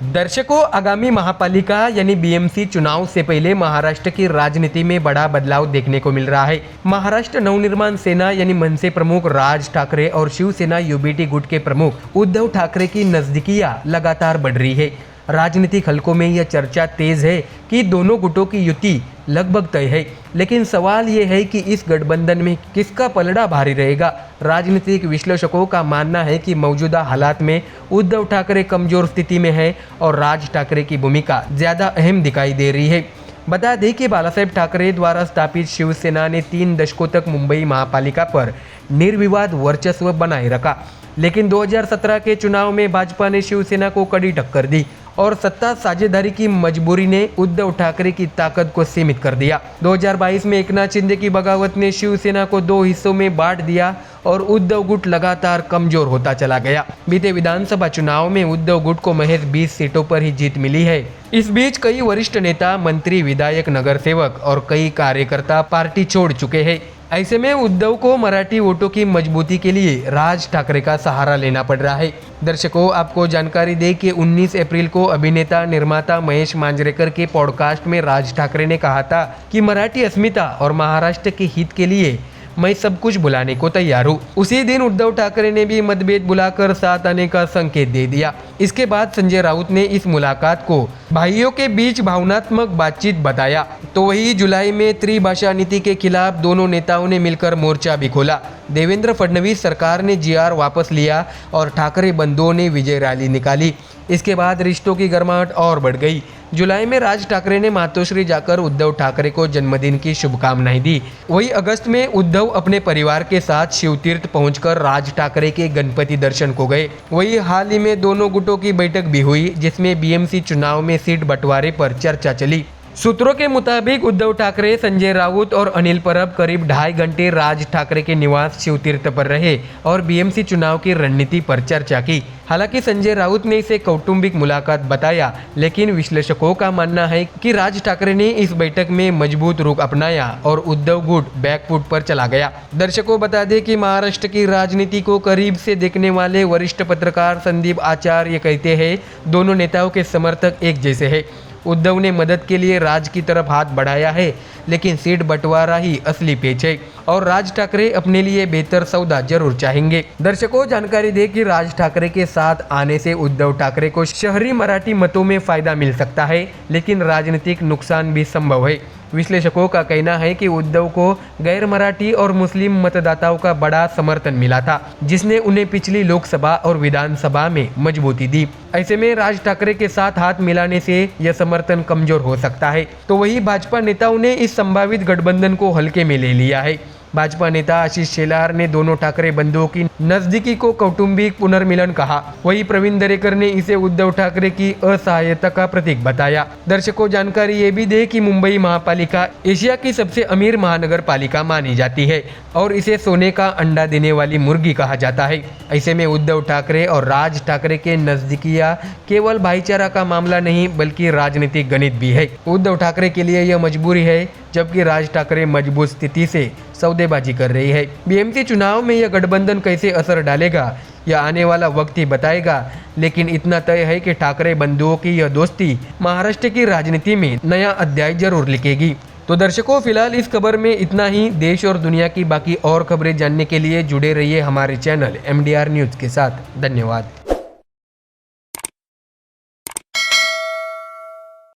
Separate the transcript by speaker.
Speaker 1: दर्शकों, आगामी महापालिका यानी बीएमसी चुनाव से पहले महाराष्ट्र की राजनीति में बड़ा बदलाव देखने को मिल रहा है। महाराष्ट्र नवनिर्माण सेना यानी मनसे प्रमुख राज ठाकरे और शिवसेना यूबीटी गुट के प्रमुख उद्धव ठाकरे की नजदीकियां लगातार बढ़ रही है। राजनीतिक हलकों में यह चर्चा तेज है कि दोनों गुटों की युति लगभग तय है, लेकिन सवाल ये है कि इस गठबंधन में किसका पलड़ा भारी रहेगा। राजनीतिक विश्लेषकों का मानना है कि मौजूदा हालात में उद्धव ठाकरे कमजोर स्थिति में है और राज ठाकरे की भूमिका ज़्यादा अहम दिखाई दे रही है। बता दें कि बालासाहेब ठाकरे द्वारा स्थापित शिवसेना ने 3 दशकों तक मुंबई महापालिका पर निर्विवाद वर्चस्व बनाए रखा, लेकिन 2017 के चुनाव में भाजपा ने शिवसेना को कड़ी टक्कर दी और सत्ता साझेदारी की मजबूरी ने उद्धव ठाकरे की ताकत को सीमित कर दिया। 2022 में एकनाथ शिंदे की बगावत ने शिवसेना को 2 हिस्सों में बांट दिया और उद्धव गुट लगातार कमजोर होता चला गया। बीते विधानसभा चुनाव में उद्धव गुट को महज 20 सीटों पर ही जीत मिली है। इस बीच कई वरिष्ठ नेता, मंत्री, विधायक, नगर सेवक और कई कार्यकर्ता पार्टी छोड़ चुके हैं। ऐसे में उद्धव को मराठी वोटों की मजबूती के लिए राज ठाकरे का सहारा लेना पड़ रहा है। दर्शकों, आपको जानकारी दें कि 19 अप्रैल को अभिनेता निर्माता महेश मांजरेकर के पॉडकास्ट में राज ठाकरे ने कहा था कि मराठी अस्मिता और महाराष्ट्र के हित के लिए मैं सब कुछ भुलाने को तैयार हूँ। उसी दिन उद्धव ठाकरे ने भी मतभेद बुलाकर साथ आने का संकेत दे दिया। इसके बाद संजय राउत ने इस मुलाकात को भाइयों के बीच भावनात्मक बातचीत बताया। तो वही जुलाई में त्रिभाषा नीति के खिलाफ दोनों नेताओं ने मिलकर मोर्चा भी खोला। देवेंद्र फडणवीस सरकार ने जीआर वापस लिया और ठाकरे बंधुओं ने विजय रैली निकाली। इसके बाद रिश्तों की गर्माहट और बढ़ गई। जुलाई में राज ठाकरे ने मातोश्री जाकर उद्धव ठाकरे को जन्मदिन की शुभकामनाएं दी। वही अगस्त में उद्धव अपने परिवार के साथ शिवतीर्थ पहुंचकर राज ठाकरे के गणपति दर्शन को गए। वही हाल ही में दोनों गुटों की बैठक भी हुई, जिसमें बीएमसी चुनाव में सीट बंटवारे पर चर्चा चली। सूत्रों के मुताबिक उद्धव ठाकरे, संजय राउत और अनिल परब करीब 2.5 घंटे राज ठाकरे के निवास शिवतीर्थ पर रहे और बीएमसी चुनाव की रणनीति पर चर्चा की। हालांकि संजय राउत ने इसे कौटुंबिक मुलाकात बताया, लेकिन विश्लेषकों का मानना है कि राज ठाकरे ने इस बैठक में मजबूत रुख अपनाया और उद्धव गुट बैकफुट पर चला गया। दर्शकों, बता दें कि महाराष्ट्र की राजनीति को करीब से देखने वाले वरिष्ठ पत्रकार संदीप आचार्य कहते हैं, दोनों नेताओं के समर्थक एक जैसे हैं। उद्धव ने मदद के लिए राज की तरफ हाथ बढ़ाया है, लेकिन सीट बंटवारा ही असली पेच है और राज ठाकरे अपने लिए बेहतर सौदा जरूर चाहेंगे। दर्शकों, जानकारी दें कि राज ठाकरे के साथ आने से उद्धव ठाकरे को शहरी मराठी मतों में फायदा मिल सकता है, लेकिन राजनीतिक नुकसान भी संभव है। विश्लेषकों का कहना है कि उद्धव को गैर मराठी और मुस्लिम मतदाताओं का बड़ा समर्थन मिला था, जिसने उन्हें पिछली लोकसभा और विधानसभा में मजबूती दी। ऐसे में राज ठाकरे के साथ हाथ मिलाने से यह समर्थन कमजोर हो सकता है। तो वही भाजपा नेताओं ने इस संभावित गठबंधन को हल्के में ले लिया है। भाजपा नेता आशीष शेलार ने दोनों ठाकरे बंधुओं की नजदीकी को कौटुंबिक पुनर्मिलन कहा। वही प्रवीण दरेकर ने इसे उद्धव ठाकरे की असहायता का प्रतीक बताया। दर्शकों, जानकारी ये भी दे कि मुंबई महापालिका एशिया की सबसे अमीर महानगर पालिका मानी जाती है और इसे सोने का अंडा देने वाली मुर्गी कहा जाता है। ऐसे में उद्धव ठाकरे और राज ठाकरे के नजदीकियां केवल भाईचारा का मामला नहीं, बल्कि राजनीतिक गणित भी है। उद्धव ठाकरे के लिए यह मजबूरी है, जबकि राज ठाकरे मजबूत स्थिति से सौदेबाजी कर रही है। बीएमसी चुनाव में यह गठबंधन कैसे असर डालेगा, यह आने वाला वक्त ही बताएगा, लेकिन इतना तय है कि ठाकरे बंधुओं की यह दोस्ती महाराष्ट्र की राजनीति में नया अध्याय जरूर लिखेगी। तो दर्शकों, फिलहाल इस खबर में इतना ही। देश और दुनिया की बाकी और खबरें जानने के लिए जुड़े रहिए हमारे चैनल MDR न्यूज़ के साथ। धन्यवाद।